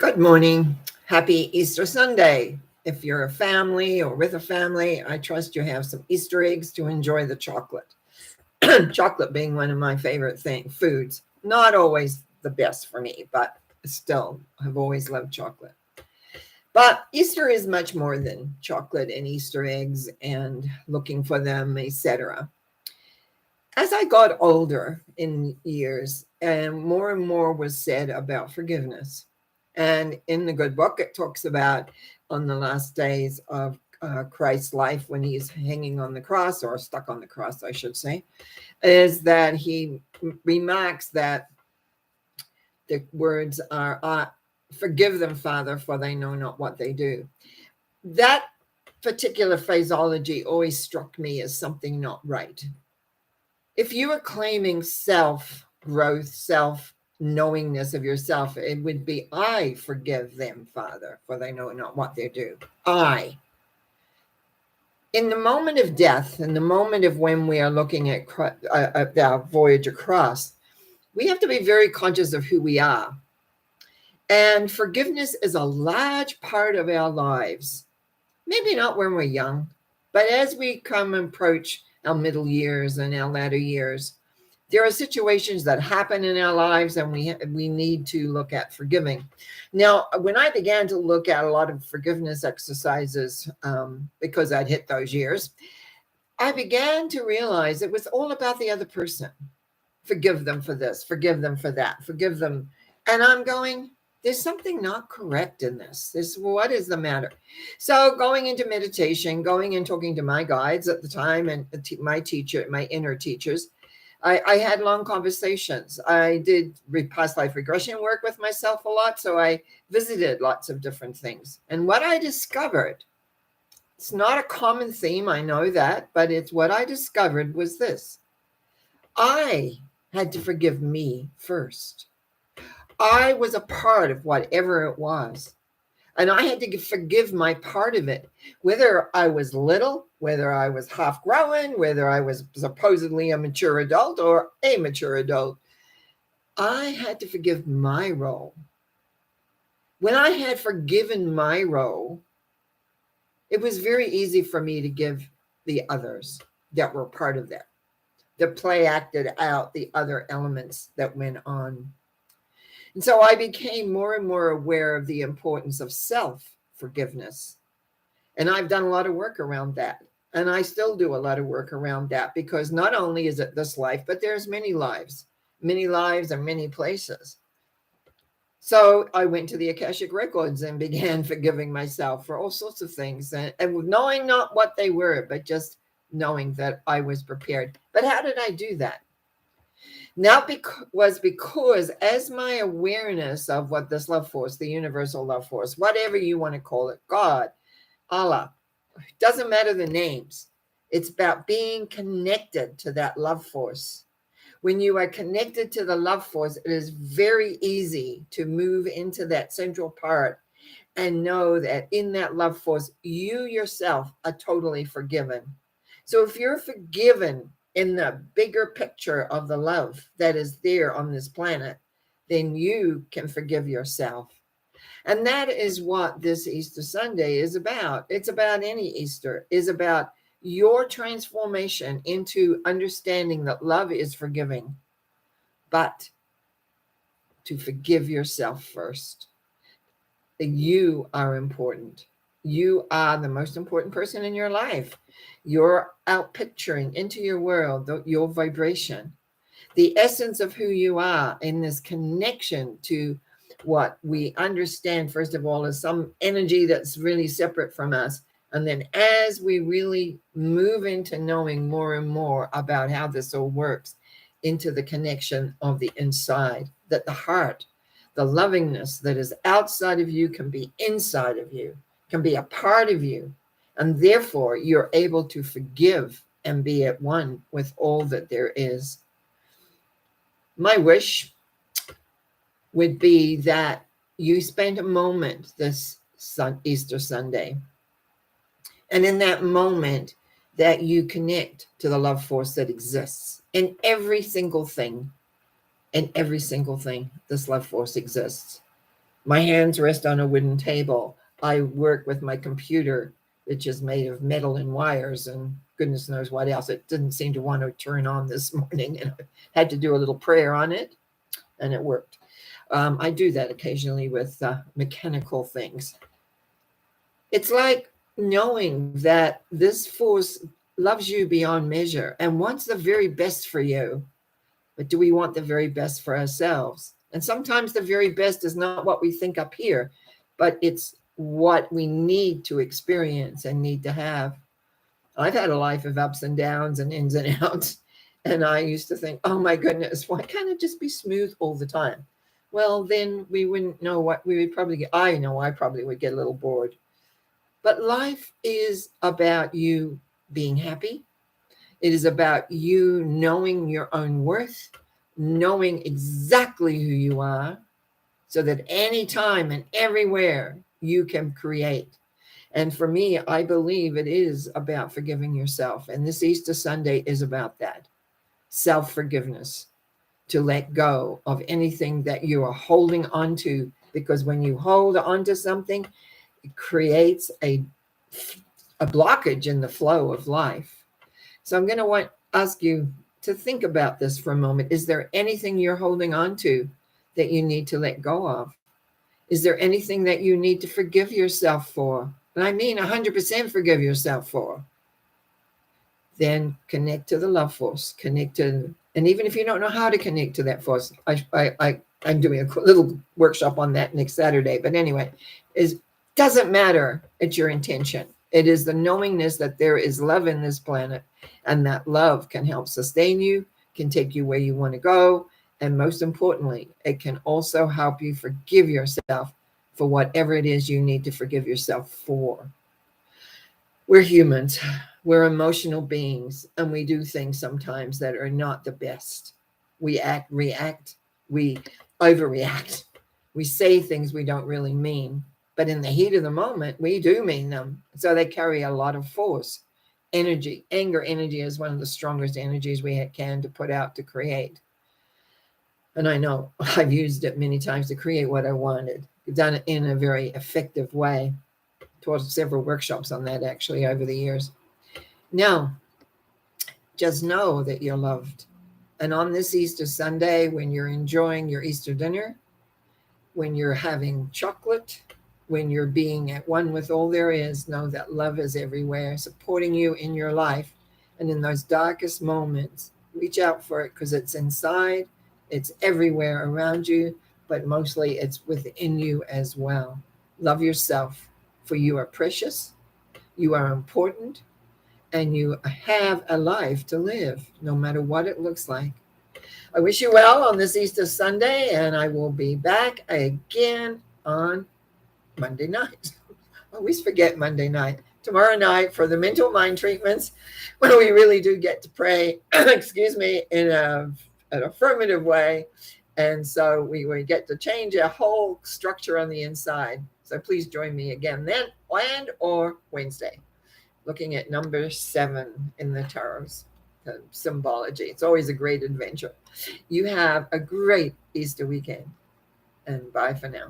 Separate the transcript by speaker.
Speaker 1: Good morning. Happy Easter Sunday. If you're a family or with a family, I trust you have some Easter eggs to enjoy the chocolate. Chocolate being one of my favorite foods. Not always the best for me, but still, I've always loved chocolate. But Easter is much more than chocolate and Easter eggs and looking for them, etc. As I got older in years, and more was said about forgiveness. And in the good book, it talks about on the last days of Christ's life when he's hanging on the cross, or stuck on the cross, I should say, is that he remarks that the words are, forgive them, Father, for they know not what they do. That particular phraseology always struck me as something not right. If you are claiming self-growth, self-knowingness of yourself, it would be, I forgive them, Father, for they know not what they do. I. In the moment of death, in the moment of when we are looking at our voyage across, we have to be very conscious of who we are. And forgiveness is a large part of our lives. Maybe not when we're young, but as we come and approach our middle years and our latter years, there are situations that happen in our lives and we need to look at forgiving. Now, when I began to look at a lot of forgiveness exercises, because I'd hit those years, I began to realize it was all about the other person. Forgive them for this, forgive them for that, forgive them. And I'm going, there's something not correct in this. What is the matter? So going into meditation, going and talking to my guides at the time and my teacher, my inner teachers, I had long conversations. I did past life regression work with myself a lot. So I visited lots of different things. And what I discovered, it's not a common theme, I know that, but it's what I discovered was this. I had to forgive me first. I was a part of whatever it was. And I had to forgive my part of it, whether I was little, whether I was half grown, whether I was supposedly a mature adult or a mature adult. I had to forgive my role. When I had forgiven my role, it was very easy for me to give the others that were part of that. The play acted out the other elements that went on. And so I became more and more aware of the importance of self-forgiveness. And I've done a lot of work around that. And I still do a lot of work around that because not only is it this life, but there's many lives and many places. So I went to the Akashic Records and began forgiving myself for all sorts of things and knowing not what they were, but just knowing that I was prepared. But how did I do that? Now was because as my awareness of what this love force, the universal love force, whatever you want to call it, God, Allah, doesn't matter the names. It's about being connected to that love force. When you are connected to the love force, it is very easy to move into that central part and know that in that love force, you yourself are totally forgiven. So if you're forgiven in the bigger picture of the love that is there on this planet, then you can forgive yourself. And that is what this Easter Sunday is about. It's about any Easter, is about your transformation into understanding that love is forgiving, but to forgive yourself first. You are important. You are the most important person in your life. You're out picturing into your world your vibration, the essence of who you are in this connection to what we understand, first of all, is some energy that's really separate from us. And then as we really move into knowing more and more about how this all works, into the connection of the inside, that the heart, the lovingness that is outside of you can be inside of you, can be a part of you. And therefore, you're able to forgive and be at one with all that there is. My wish would be that you spend a moment this Easter Sunday, and in that moment that you connect to the love force that exists in every single thing. In every single thing, this love force exists. My hands rest on a wooden table. I work with my computer, which is made of metal and wires and goodness knows what else. It didn't seem to want to turn on this morning, and I had to do a little prayer on it, and it worked. I do that occasionally with mechanical things. It's like knowing that this force loves you beyond measure and wants the very best for you. But do we want the very best for ourselves? And sometimes the very best is not what we think up here, but it's what we need to experience and need to have. I've had a life of ups and downs and ins and outs. And I used to think, oh my goodness, why can't it just be smooth all the time? Well, then we wouldn't know what we would probably get. I know I probably would get a little bored. But life is about you being happy. It is about you knowing your own worth, knowing exactly who you are, so that anytime and everywhere you can create. And for me, I believe it is about forgiving yourself. And this Easter Sunday is about that self-forgiveness, to let go of anything that you are holding on to. Because when you hold on to something, it creates a blockage in the flow of life. So I'm going to ask you to think about this for a moment. Is there anything you're holding on to that you need to let go of? Is there anything that you need to forgive yourself for? And I mean 100% forgive yourself for. Then connect to the love force. Connect to, and even if you don't know how to connect to that force, I'm doing a little workshop on that next Saturday. But anyway, it doesn't matter. It's your intention. It is the knowingness that there is love in this planet, and that love can help sustain you, can take you where you want to go. And most importantly, it can also help you forgive yourself for whatever it is you need to forgive yourself for. We're humans. We're emotional beings, and we do things sometimes that are not the best. We react, we overreact. We say things we don't really mean, but in the heat of the moment, we do mean them. So they carry a lot of force, energy. Anger energy is one of the strongest energies we can to put out to create. And I know I've used it many times to create what I wanted. I've done it in a very effective way. Taught several workshops on that actually over the years. Now, just know that you're loved. And on this Easter Sunday, when you're enjoying your Easter dinner, when you're having chocolate, when you're being at one with all there is, know that love is everywhere, supporting you in your life. And in those darkest moments, reach out for it, because it's inside, it's everywhere around you, but mostly it's within you as well. Love yourself, for you are precious, you are important, and you have a life to live, no matter what it looks like. I wish you well on this Easter Sunday, and I will be back again on Monday night. I always forget Monday night. Tomorrow night for the mental mind treatments, when we really do get to pray, excuse me, in an affirmative way. And so we get to change a whole structure on the inside. So please join me again then, and or Wednesday, looking at number 7 in the tarots, the symbology. It's always a great adventure. You have a great Easter weekend, and bye for now.